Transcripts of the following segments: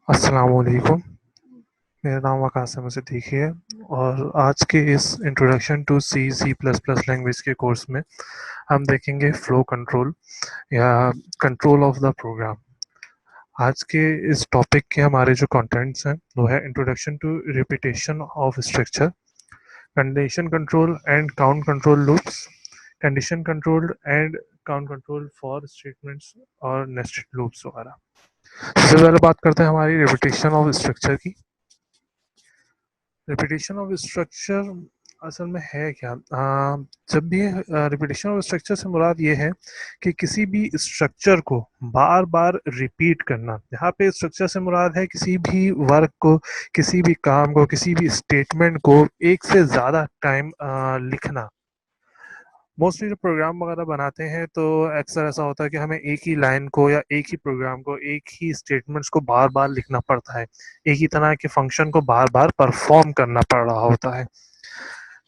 अस्सलामुअलैकुम। मेरा नाम वकासम सिद्दीकी है और आज के इस introduction to C C plus plus language के कोर्स में हम देखेंगे फ्लो कंट्रोल या कंट्रोल ऑफ द प्रोग्राम। आज के इस टॉपिक के हमारे जो कंटेंट्स हैं वो है introduction to repetition of structure, condition control and count control loops, condition control and count control for statements और नेस्टेड लूप्स वगैरह। सबसे पहले बात करते हैं हमारी रिपीटेशन ऑफ स्ट्रक्चर की। रिपीटेशन ऑफ स्ट्रक्चर असल में है क्या? जब भी रिपीटेशन ऑफ स्ट्रक्चर से मुराद ये है कि किसी भी स्ट्रक्चर को बार बार रिपीट करना। यहाँ पे स्ट्रक्चर से मुराद है किसी भी वर्क को, किसी भी काम को, किसी भी स्टेटमेंट को एक से ज़्यादा टाइम लिखना। मोस्टली जो प्रोग्राम वगैरह बनाते हैं तो अक्सर ऐसा होता है कि हमें एक ही लाइन को या एक ही प्रोग्राम को, एक ही स्टेटमेंट्स को बार बार लिखना पड़ता है, एक ही तरह के फंक्शन को बार बार परफॉर्म करना पड़ रहा होता है।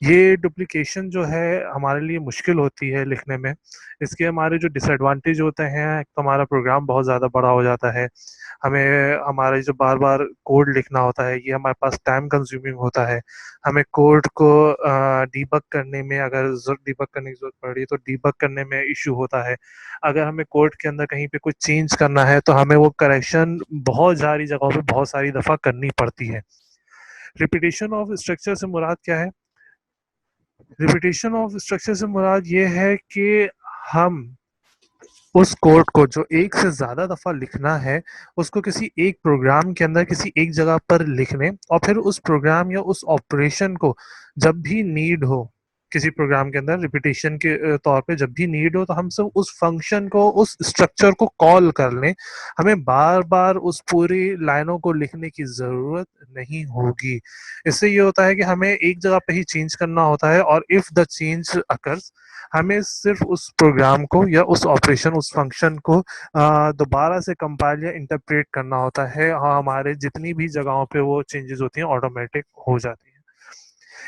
ये डुप्लीकेशन जो है हमारे लिए मुश्किल होती है लिखने में। इसके हमारे जो डिसएडवांटेज होते हैं, एक तो हमारा प्रोग्राम बहुत ज़्यादा बड़ा हो जाता है, हमें हमारे जो बार बार कोड लिखना होता है ये हमारे पास टाइम कंज्यूमिंग होता है। हमें कोड को डीबग करने में, अगर डीबग करने की जरूरत पड़ रही है तो डीबग करने में इशू होता है। अगर हमें कोड के अंदर कहीं पे कुछ चेंज करना है तो हमें वो करेक्शन बहुत सारी जगहों पे बहुत सारी दफ़ा करनी पड़ती है। रिपीटेशन ऑफ स्ट्रक्चर से मुराद क्या है? रिपीटेशन ऑफ स्ट्रक्चर से मुराद ये है कि हम उस कोड को जो एक से ज़्यादा दफ़ा लिखना है, उसको किसी एक प्रोग्राम के अंदर किसी एक जगह पर लिख लें और फिर उस प्रोग्राम या उस ऑपरेशन को जब भी नीड हो, किसी प्रोग्राम के अंदर रिपीटेशन के तौर पे जब भी नीड हो तो हम सब उस फंक्शन को, उस स्ट्रक्चर को कॉल कर लें। हमें बार-बार उस पूरी लाइनों को लिखने की ज़रूरत नहीं होगी। इससे ये होता है कि हमें एक जगह पे ही चेंज करना होता है और इफ़ द चेंज अकर्स, हमें सिर्फ उस प्रोग्राम को या उस ऑपरेशन, उस फंक्शन को दोबारा से कंपाइल या इंटरप्रेट करना होता है। हाँ, हमारे जितनी भी जगहों पे वो चेंजेस होती हैं ऑटोमेटिक हो जाती हैं।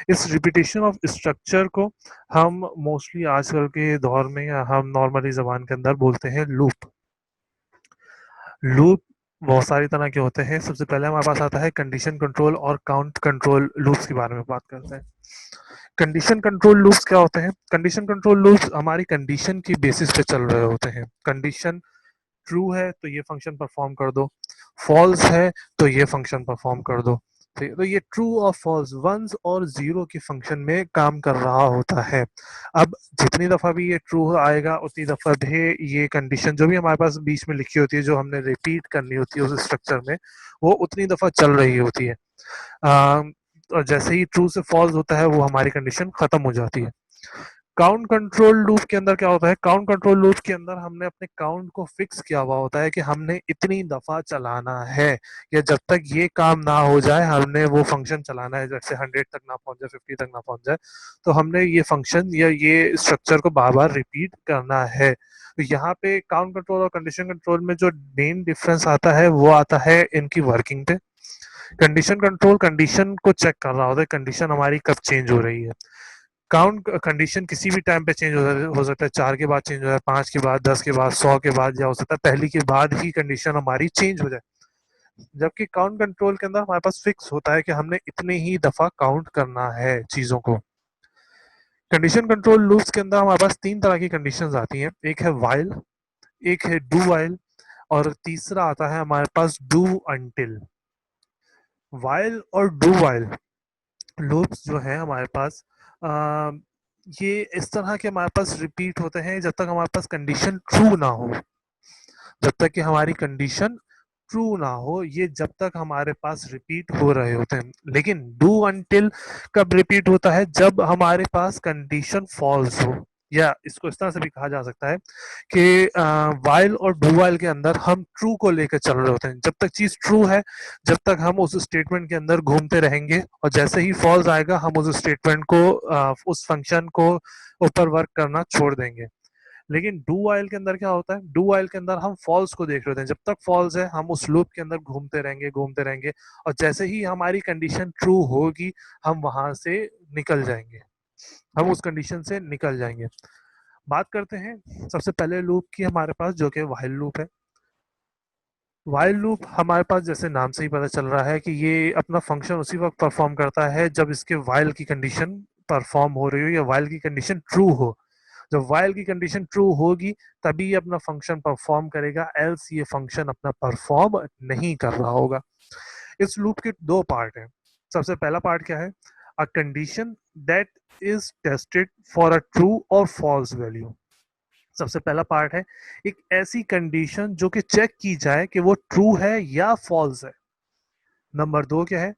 इस रिपीटेशन ऑफ स्ट्रक्चर को हम मोस्टली आजकल के दौर में या हम नॉर्मली जबान के अंदर बोलते हैं लूप। लूप बहुत सारी तरह के होते हैं। सबसे पहले हमारे पास आता है कंडीशन कंट्रोल और काउंट कंट्रोल लूप्स के बारे में बात करते हैं। कंडीशन कंट्रोल लूप्स क्या होते हैं? कंडीशन कंट्रोल लूप्स हमारी कंडीशन की बेसिस पे चल रहे होते हैं। कंडीशन ट्रू है तो ये फंक्शन परफॉर्म कर दो, फॉल्स है तो ये फंक्शन परफॉर्म कर दो। तो ये ट्रू और फॉल्स, वंस और जीरो की फंक्शन में काम कर रहा होता है। अब जितनी दफ़ा भी ये ट्रू आएगा उतनी दफ़ा भी ये कंडीशन जो भी हमारे पास बीच में लिखी होती है, जो हमने रिपीट करनी होती है उस स्ट्रक्चर में, वो उतनी दफ़ा चल रही होती है। और जैसे ही ट्रू से फॉल्स होता है वो हमारी कंडीशन खत्म हो जाती है। काउंट कंट्रोल लूप के अंदर क्या होता है? काउंट कंट्रोल लूप के अंदर हमने अपने काउंट को फिक्स किया हुआ होता है कि हमने इतनी दफा चलाना है, या जब तक ये काम ना हो जाए हमने वो फंक्शन चलाना है। जैसे 100 तक ना पहुंच जाए, 50 तक ना पहुंच जाए, तो हमने ये फंक्शन या ये स्ट्रक्चर को बार बार रिपीट करना है। तो यहाँ पे काउंट कंट्रोल और कंडीशन कंट्रोल में जो मेन डिफरेंस आता है वो आता है इनकी वर्किंग पे। कंडीशन कंट्रोल कंडीशन को चेक कर रहा होता है, कंडीशन हमारी कब चेंज हो रही है। काउंट कंडीशन किसी भी टाइम पे चेंज हो सकता है, 4 के बाद चेंज हो जाए, 5 के बाद, 10 के बाद, 100 के बाद, या हो सकता है पहली के बाद ही कंडीशन हमारी चेंज हो जाए। जबकि काउंट कंट्रोल के अंदर हमारे पास फिक्स होता है कि हमने इतनी ही दफा काउंट करना है चीजों को। कंडीशन कंट्रोल लूप्स के अंदर हमारे पास 3 तरह की कंडीशंस आती हैं। एक है वाइल, एक है डू वाइल, और तीसरा आता है हमारे पास डू अंटिल। वाइल और डू वाइल लूप्स जो है हमारे पास, आ, ये इस तरह के हमारे पास रिपीट होते हैं जब तक हमारे पास कंडीशन ट्रू ना हो। जब तक कि हमारी कंडीशन ट्रू ना हो, ये जब तक हमारे पास रिपीट हो रहे होते हैं। लेकिन डू अनटिल कब रिपीट होता है? जब हमारे पास कंडीशन फॉल्स हो। या इसको इस तरह से भी कहा जा सकता है कि वाइल और डू वाइल के अंदर हम ट्रू को लेकर चल रहे होते हैं। जब तक चीज ट्रू है, जब तक हम उस स्टेटमेंट के अंदर घूमते रहेंगे, और जैसे ही फॉल्स आएगा हम उस स्टेटमेंट को, उस फंक्शन को ऊपर वर्क करना छोड़ देंगे। लेकिन डू वाइल के अंदर क्या होता है? डू वाइल के अंदर हम फॉल्स को देख रहे होते हैं। जब तक फॉल्स है हम उस लूप के अंदर घूमते रहेंगे, घूमते रहेंगे, और जैसे ही हमारी कंडीशन ट्रू होगी हम वहां से निकल जाएंगे, हम उस कंडीशन से निकल जाएंगे। बात करते हैं सबसे पहले लूप की हमारे पास, जो कि वाइल लूप है। व्हाइल लूप हमारे पास जैसे नाम से ही पता चल रहा है कि ये अपना फंक्शन उसी वक्त परफॉर्म करता है जब इसके व्हाइल की कंडीशन परफॉर्म हो रही हो या व्हाइल की कंडीशन ट्रू हो। जब व्हाइल की कंडीशन ट्रू होगी तभी ये अपना फंक्शन परफॉर्म करेगा, एल्स ये फंक्शन अपना परफॉर्म नहीं कर रहा होगा। इस लूप के दो पार्ट हैं। सबसे पहला पार्ट क्या है? A condition that is tested for a true और फॉल्स वैल्यू। सबसे पहला पार्ट है एक ऐसी कंडीशन जो कि चेक की जाए कि वो ट्रू है या फॉल्स है। नंबर दो क्या है?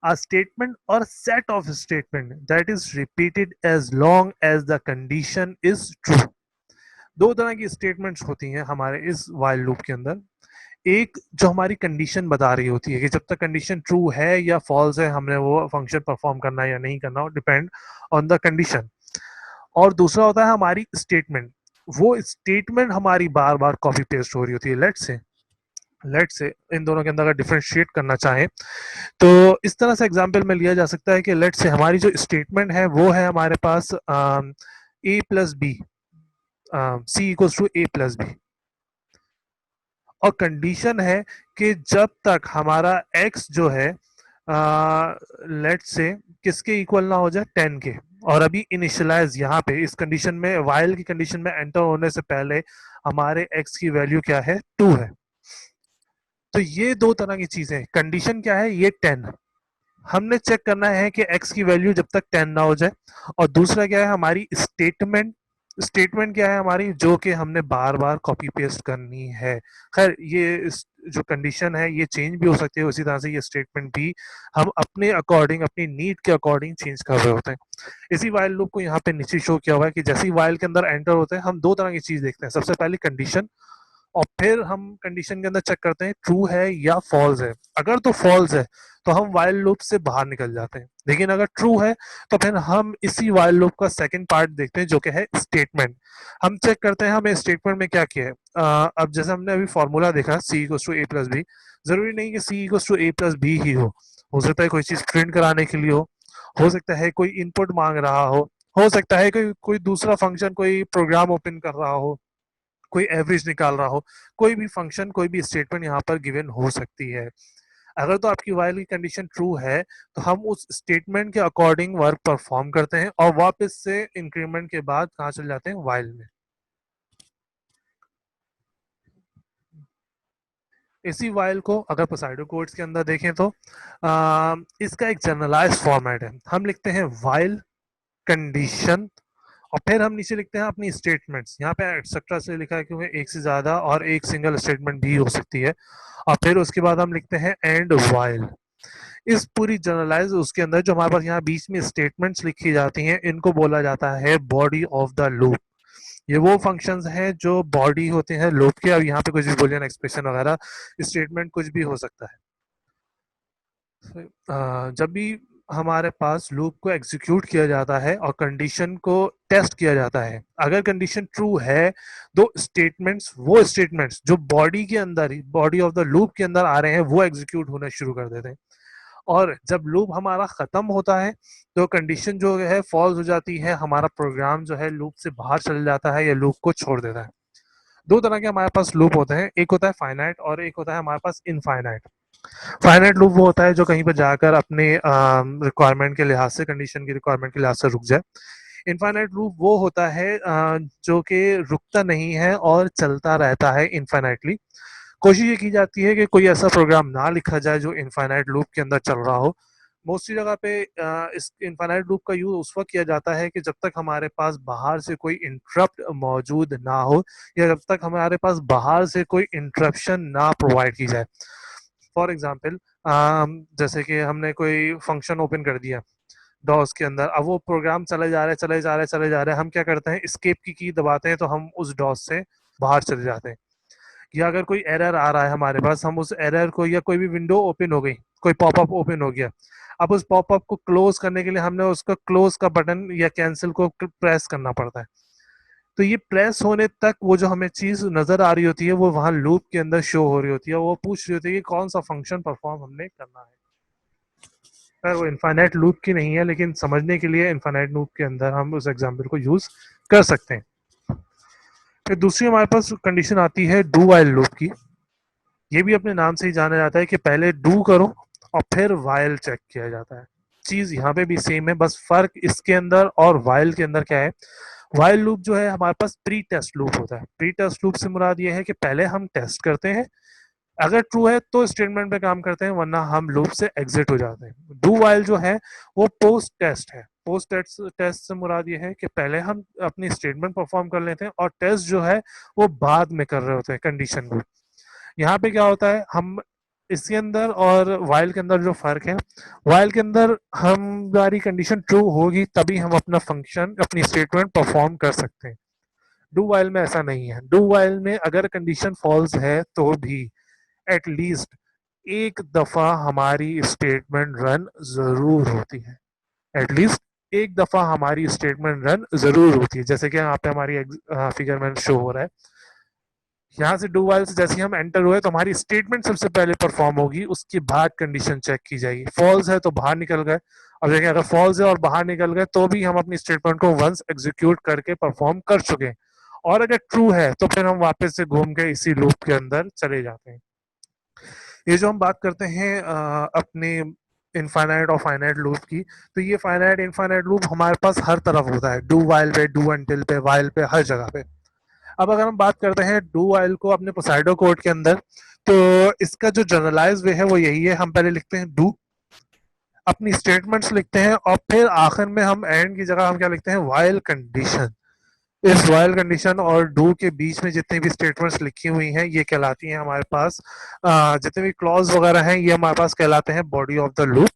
a statement or set of statement that is repeated as long as the condition is true। दो तरह की स्टेटमेंट्स होती हैं हमारे इस while लूप के अंदर। एक जो हमारी कंडीशन बता रही होती है कि जब तक कंडीशन ट्रू है या फॉल्स है हमने वो फंक्शन परफॉर्म करना है या नहीं करना, डिपेंड ऑन द कंडीशन। और दूसरा होता है हमारी स्टेटमेंट। वो स्टेटमेंट हमारी बार बार कॉपी पेस्ट हो रही होती है। लेट से इन दोनों के अंदर अगर डिफरेंशिएट करना चाहें तो इस तरह से एग्जाम्पल में लिया जा सकता है कि लेट से हमारी जो स्टेटमेंट है वो है हमारे पास A plus B, C equals to A plus B. और कंडीशन है कि जब तक हमारा एक्स जो है लेट से किसके इक्वल ना हो जाए, 10 के। और अभी इनिशियलाइज यहाँ पे इस कंडीशन में वाइल की कंडीशन में एंटर होने से पहले हमारे एक्स की वैल्यू क्या है, 2 है। तो ये दो तरह की चीजें, कंडीशन क्या है, ये 10। हमने चेक करना है कि x की वैल्यू जब तक 10 ना हो जाए। और दूसरा क्या है हमारी स्टेटमेंट। स्टेटमेंट क्या है हमारी, जो कि हमने बार बार कॉपी पेस्ट करनी है। खैर ये जो कंडीशन है ये चेंज भी हो सकती है, उसी तरह से ये स्टेटमेंट भी हम अपने अकॉर्डिंग, अपनी नीड के अकॉर्डिंग चेंज कर रहे होते हैं। इसी वाइल लूप को यहाँ पे नीचे शो किया हुआ है कि जैसे ही वाइल के अंदर एंटर होते हैं हम दो तरह की चीज देखते हैं। सबसे पहले कंडीशन, और फिर हम कंडीशन के अंदर चेक करते हैं ट्रू है या फॉल्स है। अगर तो फॉल्स है तो हम वाइल लूप से बाहर निकल जाते हैं, लेकिन अगर ट्रू है तो फिर हम इसी वाइल लूप का सेकंड पार्ट देखते हैं जो कि है स्टेटमेंट। हम चेक करते हैं हमें स्टेटमेंट में क्या किया है। अब जैसे हमने अभी फॉर्मूला देखा C equals to A plus B, जरूरी नहीं कि C equals to A plus B ही हो सकता है कोई चीज प्रिंट कराने के लिए हो सकता है कोई इनपुट मांग रहा हो सकता है कोई कोई दूसरा फंक्शन, कोई प्रोग्राम ओपन कर रहा हो, कोई एवरेज निकाल रहा हो। कोई भी फंक्शन, कोई भी स्टेटमेंट यहाँ पर गिवन हो सकती है। अगर तो आपकी वाइल की कंडीशन ट्रू है तो हम उस स्टेटमेंट के अकॉर्डिंग वर्क परफॉर्म करते हैं और वापस से इंक्रीमेंट के बाद कहाँ चले जाते हैं, वाइल में। इसी वाइल को अगर पोसाइडो कोड्स के अंदर देखें तो इसका एक जनरलाइज फॉर्मेट है। हम लिखते हैं वाइल कंडीशन और फिर हम नीचे लिखते हैं अपनी स्टेटमेंट्स। यहाँ पे एक्सेट्रा से लिखा है क्योंकि एक से ज्यादा और एक सिंगल स्टेटमेंट भी हो सकती है। और फिर उसके बाद हम लिखते हैं एंड वाइल। इस पूरी जनरलाइज उसके अंदर जो हमारे पास यहाँ बीच में स्टेटमेंट्स लिखी जाती हैं इनको बोला जाता है बॉडी ऑफ द लूप। ये वो फंक्शंस हैं जो बॉडी होते हैं लूप के। अब यहाँ पे कुछ भी बुलियन एक्सप्रेशन वगैरह स्टेटमेंट कुछ भी हो सकता है। जब भी हमारे पास लूप को एग्जीक्यूट किया जाता है और कंडीशन को टेस्ट किया जाता है, अगर कंडीशन ट्रू है तो स्टेटमेंट्स, वो स्टेटमेंट्स जो बॉडी के अंदर, बॉडी ऑफ द लूप के अंदर आ रहे हैं, वो एग्जीक्यूट होना शुरू कर देते हैं। और जब लूप हमारा खत्म होता है तो कंडीशन जो है फॉल्स हो जाती है, हमारा प्रोग्राम जो है लूप से बाहर चल जाता है या लूप को छोड़ देता है। दो तरह के हमारे पास लूप होते हैं, एक होता है फाइनाइट और एक होता है हमारे पास इनफाइनाइट। फाइनाइट लूप वो होता है जो कहीं पर जाकर अपने रिक्वायरमेंट के लिहाज से, कंडीशन की रिक्वायरमेंट के लिहाज से रुक जाए। इनफाइनाइट लूप वो होता है जो कि रुकता नहीं है और चलता रहता है इनफाइनाइटली। कोशिश ये की जाती है कि कोई ऐसा प्रोग्राम ना लिखा जाए जो इनफाइनाइट लूप के अंदर चल रहा हो। मोस्टली जगह पे इस इनफाइनाइट लूप का यूज उस वक्त किया जाता है कि जब तक हमारे पास बाहर से कोई इंटरप्ट मौजूद ना हो या जब तक हमारे पास बाहर से कोई इंटरप्शन ना प्रोवाइड की जाए। फॉर एग्जाम्पल जैसे कि हमने कोई फंक्शन ओपन कर दिया डॉस के अंदर, अब वो प्रोग्राम चले जा रहे हैं, हम क्या करते हैं, स्केप की दबाते हैं तो हम उस डॉस से बाहर चले जाते हैं। या अगर कोई एरर आ रहा है हमारे पास, हम उस एरर को, या कोई भी विंडो ओपन हो गई, कोई पॉपअप ओपन हो गया, अब उस पॉपअप को क्लोज करने के लिए हमने उसका क्लोज का बटन या कैंसिल को प्रेस करना पड़ता है। तो ये प्रेस होने तक वो जो हमें चीज नजर आ रही होती है वो वहां लूप के अंदर शो हो रही होती है, वो पूछ रही होती है कि कौन सा फंक्शन परफॉर्म हमने करना है। पर वो इनफाइनाइट लूप की नहीं है, लेकिन समझने के लिए इनफाइनाइट लूप के अंदर हम उस एग्जाम्पल को यूज कर सकते हैं। फिर दूसरी हमारे पास कंडीशन आती है डू वाइल लूप की। ये भी अपने नाम से ही जाना जाता है कि पहले डू करो और फिर वाइल चेक किया जाता है। चीज यहाँ पे भी सेम है, बस फर्क इसके अंदर और वाइल के अंदर क्या है। वाइल लूप जो है हमारे पास प्री टेस्ट लूप होता है। प्री टेस्ट लूप से मुराद ये है कि पहले हम टेस्ट करते हैं, अगर ट्रू है तो स्टेटमेंट पे काम करते हैं, वरना हम लूप से एग्जिट हो जाते हैं। डू वाइल जो है वो पोस्ट टेस्ट है। पोस्ट टेस्ट टेस्ट से मुराद ये है कि पहले हम अपनी स्टेटमेंट परफॉर्म कर लेते हैं और टेस्ट जो है वो बाद में कर रहे होते हैं कंडीशन को। यहाँ पे क्या होता है, हम इसके अंदर और वाइल के अंदर जो फर्क है, वाइल के अंदर हमारी कंडीशन ट्रू होगी तभी हम अपना फंक्शन अपनी स्टेटमेंट परफॉर्म कर सकते हैं। डू वाइल में ऐसा नहीं है। डू वाइल में अगर कंडीशन फॉल्स है तो भी एटलीस्ट एक दफा हमारी स्टेटमेंट रन जरूर होती है। एटलीस्ट एक दफा हमारी स्टेटमेंट रन जरूर होती है, जैसे कि यहाँ पे हमारी फिगर में शो हो रहा है। यहाँ से डू वाइल से जैसे ही हम एंटर हुए तो हमारी स्टेटमेंट सबसे पहले परफॉर्म होगी, उसके बाद कंडीशन चेक की जाएगी। फॉल्स है तो बाहर निकल गए। अब देखिए, अगर फॉल्स है और बाहर निकल गए तो भी हम अपनी स्टेटमेंट को वंस एग्जीक्यूट करके परफॉर्म कर चुके हैं। और अगर ट्रू है तो फिर हम वापस से घूम के इसी लूप के अंदर चले जाते हैं। ये जो हम बात करते हैं अपने इनफाइनाइट और फाइनाइट लूप की, तो ये फाइनाइट इनफाइनाइट लूप हमारे पास हर तरफ होता है। डू वाइल पे, डू अंटिल पे, वाइल पे, हर जगह पे। अब अगर हम बात करते हैं डू वाइल को अपने पोसाइडो कोड के अंदर, तो इसका जो जनरलाइज वे है वो यही है। हम पहले लिखते हैं डू, अपनी स्टेटमेंट्स लिखते हैं और फिर आखिर में हम एंड की जगह हम क्या लिखते हैं, वाइल कंडीशन। इस वाइल कंडीशन और डू के बीच में जितनी भी स्टेटमेंट्स लिखी हुई हैं ये कहलाती हैं हमारे पास, जितने भी क्लॉज वगैरह हैं ये हमारे पास कहलाते हैं बॉडी ऑफ द लूप।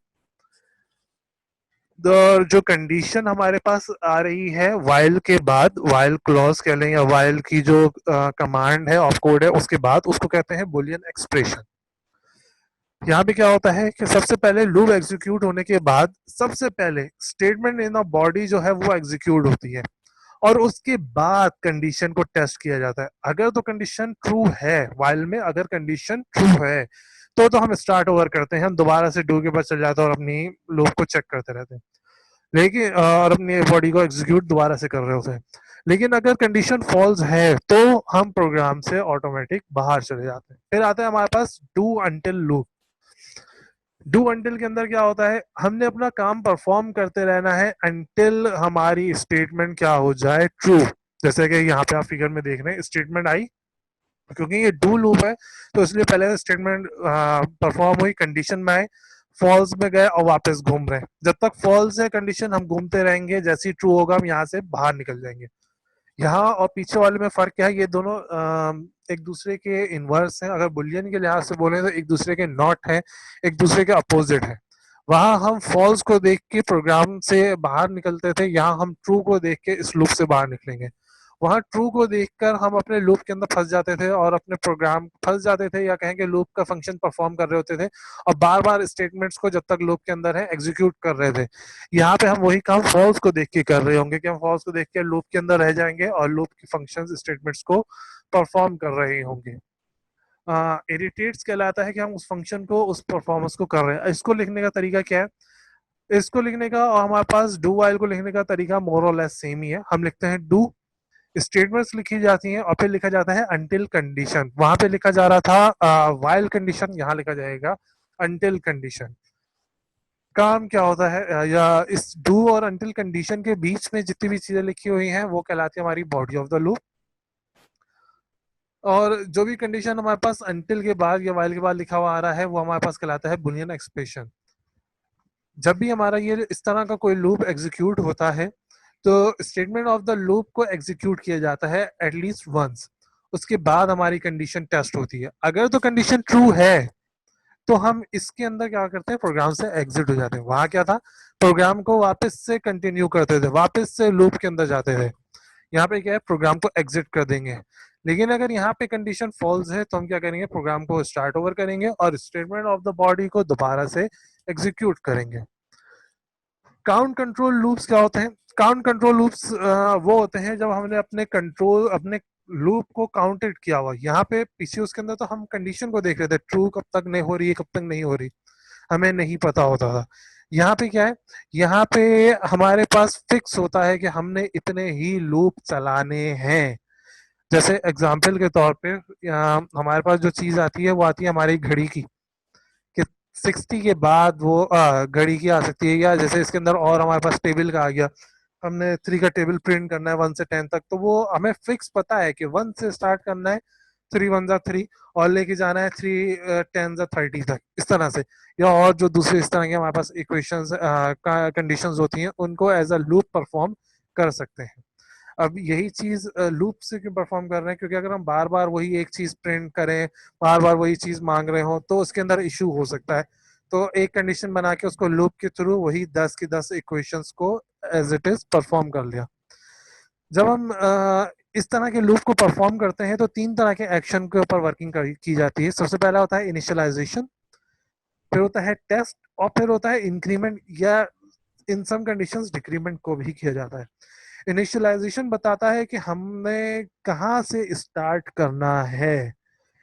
जो कंडीशन हमारे पास आ रही है वाइल के बाद, वाइल क्लॉज कह लें या वाइल की जो कमांड है ऑफ कोड है उसके बाद, उसको कहते हैं बुलियन एक्सप्रेशन। यहाँ पे क्या होता है कि सबसे पहले लूप एग्जीक्यूट होने के बाद सबसे पहले स्टेटमेंट इन अ बॉडी जो है वो एग्जीक्यूट होती है और उसके बाद कंडीशन को टेस्ट किया जाता है। अगर तो कंडीशन ट्रू है वाइल में, अगर कंडीशन ट्रू है तो हम स्टार्ट ओवर करते हैं, हम दोबारा से डू के पास चल जाते हैं और अपनी लूप को चेक करते रहते हैं, लेकिन और अपनी बॉडी को एग्जीक्यूट दोबारा से कर रहे होते हैं। लेकिन अगर कंडीशन फॉल्स है तो हम प्रोग्राम से ऑटोमेटिक बाहर चले जाते हैं। फिर आता है हमारे पास do until loop. Do until के अंदर क्या होता है, हमने अपना काम परफॉर्म करते रहना है अंटिल हमारी स्टेटमेंट क्या हो जाए, ट्रू। जैसे कि यहाँ पे आप फिगर में देख रहे हैं स्टेटमेंट आई, क्योंकि ये डू लूप है तो इसलिए पहले स्टेटमेंट परफॉर्म हुई, कंडीशन में आए, फॉल्स में गए और वापस घूम रहे हैं। जब तक फॉल्स है कंडीशन हम घूमते रहेंगे, जैसे ही ट्रू होगा हम यहाँ से बाहर निकल जाएंगे। यहाँ और पीछे वाले में फर्क क्या है, ये दोनों एक दूसरे के इनवर्स हैं। अगर बुलियन के लिहाज से बोले तो एक दूसरे के नॉट है, एक दूसरे के अपोजिट है। वहां हम फॉल्स को देख के प्रोग्राम से बाहर निकलते थे, यहाँ हम ट्रू को देख के इस लूप से बाहर निकलेंगे। वहां ट्रू को देखकर हम अपने लूप के अंदर फंस जाते थे और अपने प्रोग्राम फंस जाते थे, या कहेंगे लूप का फंक्शन परफॉर्म कर रहे होते थे और बार बार स्टेटमेंट्स को जब तक लूप के अंदर है एग्जीक्यूट कर रहे थे। यहाँ पे हम वही काम फॉल्स को देख के कर रहे होंगे कि हम फॉल्स को देख के लूप के अंदर रह जाएंगे और लूप की फंक्शंस स्टेटमेंट्स को परफॉर्म कर रहे होंगे। इरिटेट्स कहलाता है कि हम उस फंक्शन को, उस परफॉर्मेंस को कर रहे हैं। इसको लिखने का तरीका क्या है, इसको लिखने का और हमारे पास डू वाइल को लिखने का तरीका मोर और लेस सेम ही है। हम लिखते हैं डू, स्टेटमेंट्स लिखी जाती हैं और फिर लिखा जाता है अंटिल कंडीशन। वहां पे लिखा जा रहा था वाइल कंडीशन, यहाँ लिखा जाएगा अंटिल कंडीशन। काम क्या होता है, या इस डू और अंटिल कंडीशन के बीच में जितनी भी चीजें लिखी हुई हैं वो कहलाती है हमारी बॉडी ऑफ द लूप। और जो भी कंडीशन हमारे पास अंटिल के बाद या वाइल के बाद लिखा हुआ आ रहा है वो हमारे पास कहलाता है बुलियन एक्सप्रेशन। जब भी हमारा ये इस तरह का कोई लूप एग्जीक्यूट होता है तो स्टेटमेंट ऑफ द लूप को एग्जीक्यूट किया जाता है एटलीस्ट वंस, उसके बाद हमारी कंडीशन टेस्ट होती है। अगर तो कंडीशन ट्रू है तो हम इसके अंदर क्या करते हैं, प्रोग्राम से एग्जिट हो जाते हैं। वहां क्या था, प्रोग्राम को वापस से कंटिन्यू करते थे, वापस से लूप के अंदर जाते थे। यहाँ पे क्या है, प्रोग्राम को एग्जिट कर देंगे। लेकिन अगर यहाँ पे कंडीशन फॉल्स है तो हम क्या करेंगे, प्रोग्राम को स्टार्ट ओवर करेंगे और स्टेटमेंट ऑफ द बॉडी को दोबारा से एग्जीक्यूट करेंगे। काउंट कंट्रोल लूप्स क्या होते हैं, काउंट कंट्रोल लूप्स वो होते हैं जब हमने अपने लूप को काउंटेड किया हुआ। यहाँ पे पीछे उसके अंदर तो हम कंडीशन को देख रहे थे, ट्रू कब तक नहीं हो रही है, कब तक नहीं हो रही, हमें नहीं पता होता था। यहाँ पे क्या है, यहाँ पे हमारे पास फिक्स होता है कि हमने इतने ही लूप चलाने हैं। जैसे एग्जाम्पल के तौर पे हमारे पास जो चीज आती है वो आती है हमारी घड़ी की, कि 60 के बाद वो घड़ी की आ सकती है, या जैसे इसके अंदर और हमारे पास टेबल का आ गया, हमने 3 का टेबल प्रिंट करना है 1 से 10 तक, तो वो हमें फिक्स पता है कि 1 से स्टार्ट करना है, 3 1 जा 3, और लेके जाना है 3 10 जा 30 तक, इस तरह से। या और जो दूसरे इस तरह के हमारे पास इक्वेशंस कंडीशंस होती हैं उनको एज अ लूप परफॉर्म कर सकते हैं। अब यही चीज लूप से क्यों परफॉर्म कर रहे हैं, क्योंकि अगर हम बार बार वही एक चीज प्रिंट करें, बार बार वही चीज मांग रहे हो, तो उसके अंदर इशू हो सकता है। तो एक कंडीशन बना के उसको लूप के थ्रू वही 10 की 10 इक्वेशंस को एज इट इज परफॉर्म कर लिया। जब हम इस तरह के लूप को परफॉर्म करते हैं तो 3 तरह के एक्शन के ऊपर वर्किंग की जाती है। सबसे पहला होता है इनिशियलाइजेशन, फिर होता है टेस्ट, और फिर होता है इंक्रीमेंट, या इन सम कंडीशंस डिक्रीमेंट को भी किया जाता है। इनिशियलाइजेशन बताता है कि हमने कहाँ से स्टार्ट करना है,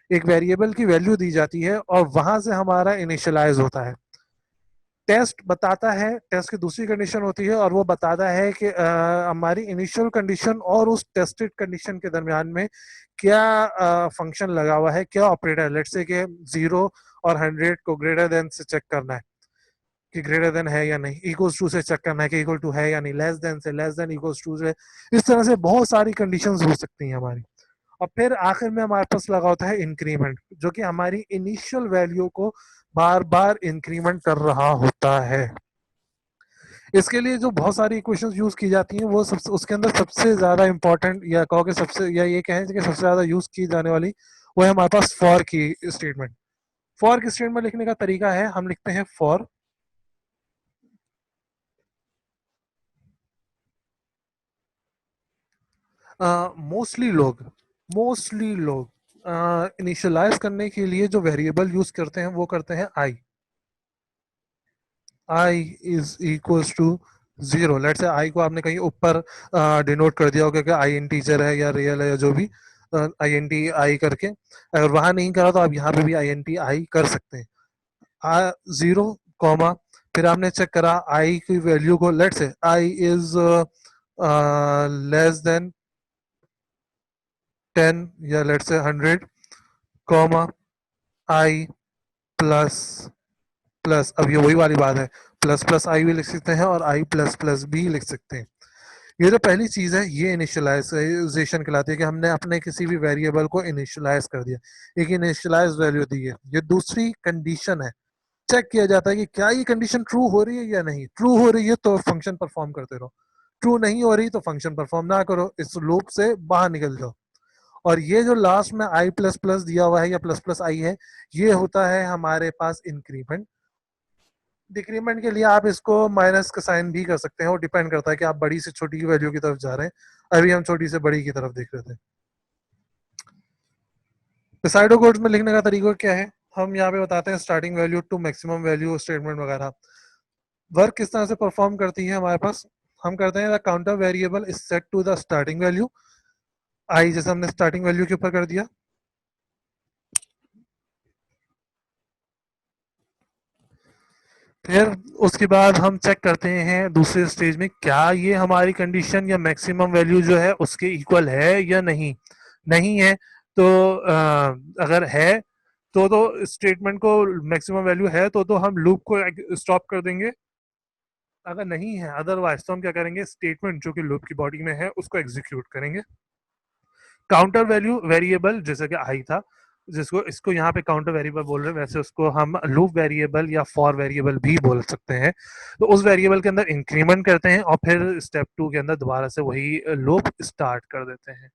एक वेरिएबल की वैल्यू दी जाती है और वहां से हमारा इनिशियलाइज होता है। टेस्ट बताता है, टेस्ट की दूसरी कंडीशन होती है और वो बताता है कि हमारी इनिशियल कंडीशन और उस टेस्टेड कंडीशन के दरमियान में क्या फंक्शन लगा हुआ है, क्या ऑपरेटर, लेट्स से कि 0 और 100 को ग्रेटर देन से चेक करना है कि ग्रेटर देन है या नहीं, इक्वल्स टू से चेक करना है कि इक्वल टू है या नहीं, लेस देन से, लेस देन इक्वल्स टू से। इस तरह से बहुत सारी कंडीशंस हो सकती हैं हमारी। और फिर आखिर में हमारे पास लगा होता है इंक्रीमेंट, जो कि हमारी इनिशियल वैल्यू को बार बार इंक्रीमेंट कर रहा होता है। इसके लिए जो बहुत सारी इक्वेशंस यूज की जाती हैं वो सबसे, उसके अंदर सबसे ज्यादा इंपॉर्टेंट, या कहो कि सबसे, या ये कहें कि सबसे ज्यादा यूज की जाने वाली, वो है हमारे पास फॉर की स्टेटमेंट। फॉर की स्टेटमेंट लिखने का तरीका है, हम लिखते हैं फॉर मोस्टली लोग इनिशियलाइज करने के लिए जो वेरिएबल यूज करते हैं वो करते हैं आई। I is equals to 0। Late से आई को आपने कहीं ऊपर डिनोट कर दिया होगा कि आई इंटीजर है या रियल है या जो भी, आई एन टी आई करके। अगर वहां नहीं करा तो आप यहाँ पे भी आई एन टी आई कर सकते हैं। 0 कॉमा, फिर आपने चेक करा आई की वैल्यू को, लेट से आई इज लेस देन 10 या लेट से 100, कॉमा आई प्लस प्लस। अब ये वही वाली बात है, प्लस प्लस आई भी लिख सकते हैं और आई प्लस प्लस भी लिख सकते हैं। ये जो पहली चीज है ये इनिशियलाइजेशन कहलाती है, कि हमने अपने किसी भी वेरिएबल को इनिशियलाइज कर दिया, एक इनिशियलाइज वैल्यू दी है। ये दूसरी कंडीशन है, चेक किया जाता है कि क्या ये कंडीशन ट्रू हो रही है या नहीं। ट्रू हो रही है तो फंक्शन परफॉर्म करते रहो, ट्रू नहीं हो रही तो फंक्शन परफॉर्म ना करो, इस लूप से बाहर निकल जाओ। और ये जो लास्ट में आई प्लस प्लस दिया हुआ है या प्लस प्लस आई है, ये होता है हमारे पास इंक्रीमेंट। डिक्रीमेंट के लिए आप इसको माइनस का साइन भी कर सकते हैं, वो डिपेंड करता है कि आप बड़ी से छोटी की वैल्यू की तरफ जा रहे हैं। अभी हम छोटी से बड़ी की तरफ देख रहे थे। डिसाइडो कोड्स में लिखने का तरीका क्या है, हम यहाँ पे बताते हैं starting value to maximum value statement वगैरह। वर्क किस तरह से परफॉर्म करती है हमारे पास, हम करते हैं the counter variable is set to the starting value I, जैसे हमने स्टार्टिंग वैल्यू के ऊपर कर दिया। फिर उसके बाद हम चेक करते हैं दूसरे स्टेज में क्या ये हमारी कंडीशन या मैक्सिमम वैल्यू जो है उसके इक्वल है या नहीं। नहीं है तो अगर है तो स्टेटमेंट को मैक्सिमम वैल्यू है तो हम लूप को स्टॉप कर देंगे। अगर नहीं है अदरवाइज तो हम क्या करेंगे, स्टेटमेंट जो कि लूप की बॉडी में है उसको एग्जीक्यूट करेंगे। काउंटर वैल्यू वेरिएबल जैसे कि आई था, जिसको इसको यहाँ पे काउंटर वेरिएबल बोल रहे हैं, वैसे उसको हम लूप वेरिएबल या फॉर वेरिएबल भी बोल सकते हैं। तो उस वेरिएबल के अंदर इंक्रीमेंट करते हैं और फिर स्टेप 2 के अंदर दोबारा से वही लूप स्टार्ट कर देते हैं।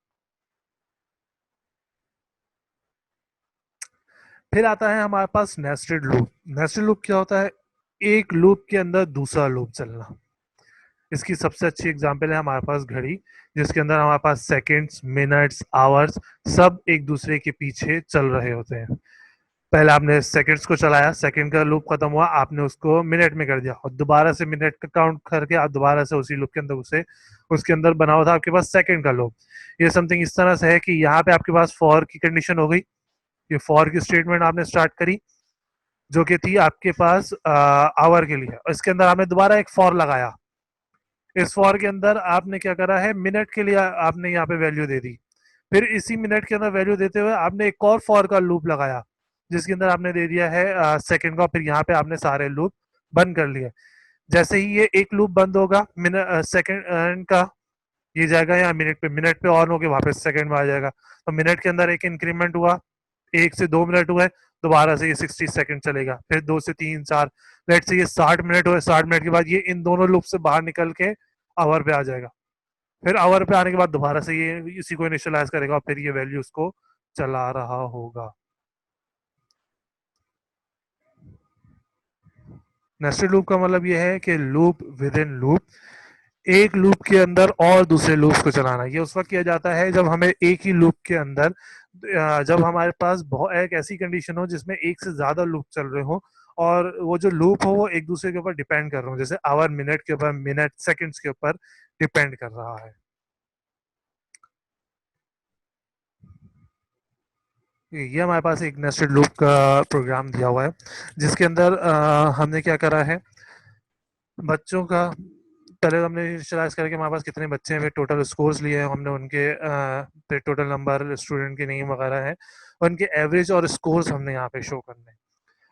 फिर आता है हमारे पास नेस्टेड लूप। नेस्टेड लूप क्या होता है, एक लूप के अंदर दूसरा लूप चलना। इसकी सबसे अच्छी एग्जांपल है हमारे पास घड़ी, जिसके अंदर हमारे पास सेकंड्स, मिनट्स, आवर्स सब एक दूसरे के पीछे चल रहे होते हैं। पहले आपने सेकंड्स को चलाया, सेकंड का लूप खत्म हुआ, आपने उसको मिनट में कर दिया और दोबारा से मिनट का काउंट करके आप दोबारा से उसी लूप के अंदर उसे, उसके अंदर बना हुआ था आपके पास सेकंड का लूप। ये समथिंग इस तरह से है कि यहाँ पे आपके पास फॉर की कंडीशन हो गई, ये फॉर की स्टेटमेंट आपने स्टार्ट करी जो कि थी आपके पास आवर के लिए, इसके अंदर आपने दोबारा एक फॉर लगाया। इस फॉर के अंदर आपने क्या करा है, मिनट के लिए आपने यहाँ पे वैल्यू दे दी। फिर इसी मिनट के अंदर वैल्यू देते हुए आपने एक और फॉर का लूप लगाया जिसके अंदर आपने दे दिया है सेकंड का, फिर यहाँ पे आपने सारे लूप बंद कर लिए। जैसे ही ये एक लूप बंद होगा मिनट सेकंड का, ये जाएगा यहाँ मिनट पे ऑन होके वापस सेकंड में आ जाएगा। तो मिनट के अंदर एक इंक्रीमेंट हुआ, 1 से 2 मिनट हुए, दोबारा से ये 60 सेकंड चलेगा, फिर 2 से 3 4, लेट से ये 60 मिनट हुए। 60 मिनट के बाद ये इन दोनों लूप से बाहर निकल के आवर पे आ जाएगा। फिर आवर पे आने के बाद दोबारा से ये इसी को इनिशियलाइज करेगा और फिर ये वैल्यू उसको चला रहा होगा। नेस्टेड लूप का मतलब ये है कि लूप विद इन लूप, एक लूप के अंदर और दूसरे लूप को चलाना। ये उस वक्त किया जाता है जब हमें एक ही लूप के अंदर जब हमारे पास बहुत एक ऐसी कंडीशन हो जिसमें एक से ज्यादा लूप चल रहे हो और वो जो लूप हो वो एक दूसरे के ऊपर डिपेंड कर रहे हो, जैसे आवर मिनट के ऊपर, मिनट सेकंड्स के ऊपर डिपेंड कर रहा है। ये हमारे पास एक नेस्टेड लूप का प्रोग्राम दिया हुआ है जिसके अंदर हमने क्या करा है, बच्चों का पहले हमने इनिशियलाइज करके हमारे पास कितने बच्चे हैं, फिर टोटल स्कोर्स लिए हैं हमने उनके, फिर टोटल नंबर स्टूडेंट के नेम वगैरह है, उनके एवरेज और स्कोर्स हमने यहाँ पे शो करने हैं।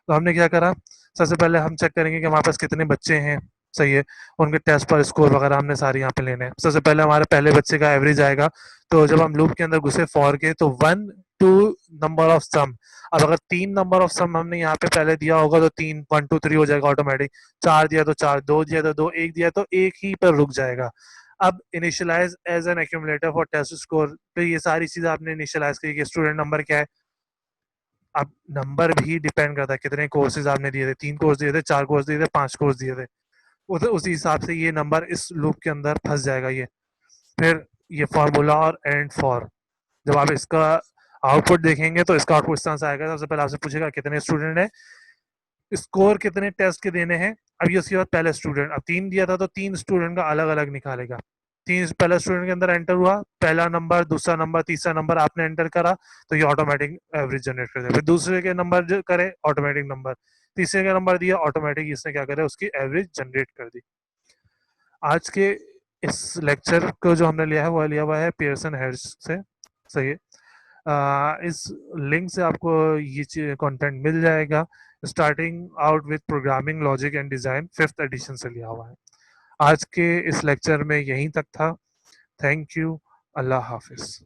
तो हमने क्या करा, सबसे पहले हम चेक करेंगे कि हमारे पास कितने बच्चे हैं, सही है, उनके टेस्ट पर स्कोर वगैरह हमने सारे यहाँ पे लेने हैं। सबसे पहले हमारे पहले बच्चे का एवरेज आएगा, तो जब हम लूप के अंदर घुसे फॉर के तो 1 2 नंबर ऑफ सम। अब अगर 3 नंबर ऑफ सम हमने यहाँ पे पहले दिया होगा तो 3 1 2 3 हो जाएगा ऑटोमेटिक, 4 दिया तो 4, 2 दिया तो 2, 1 दिया तो एक ही पर रुक जाएगा। अब initialise as an accumulator for test score, तो ये सारी चीजें आपने इनिशियलाइज की कि स्टूडेंट नंबर क्या है। अब नंबर भी डिपेंड करता है कितने कोर्सेज आपने दिए थे, 3 कोर्स दिए थे, 4 कोर्स दिए थे, 5 कोर्स दिए थे, उसी हिसाब से ये नंबर इस लूप के अंदर फंस जाएगा ये। फिर ये फॉर्मूला और एंड फॉर, जब आप इसका आउटपुट देखेंगे तो इसका आउटपुट इस तरह से आएगा। सबसे पहले आपसे पूछेगा कितने स्टूडेंट है, स्कोर कितने टेस्ट के देने हैं। अब ये उसके बाद पहले स्टूडेंट, अब 3 दिया था तो 3 स्टूडेंट का अलग अलग निकालेगा। तीन पहला स्टूडेंट के अंदर एंटर हुआ, पहला नंबर, दूसरा नंबर, तीसरा नंबर आपने एंटर करा तो ये ऑटोमेटिक एवरेज जनरेट कर देगा। फिर दूसरे के नंबर जो करे ऑटोमेटिक नंबर, तीसरे का नंबर दिया ऑटोमेटिक इसने क्या करे उसकी एवरेज जनरेट कर दी। आज के इस लेक्चर को जो हमने लिया है वो लिया हुआ है पियर्सन हेड्स से, सही है। इस लिंक से आपको ये कंटेंट मिल जाएगा, starting out with programming logic and design 5th edition से लिया हुआ है। आज के इस लेक्चर में यहीं तक था। Thank you. Allah Hafiz.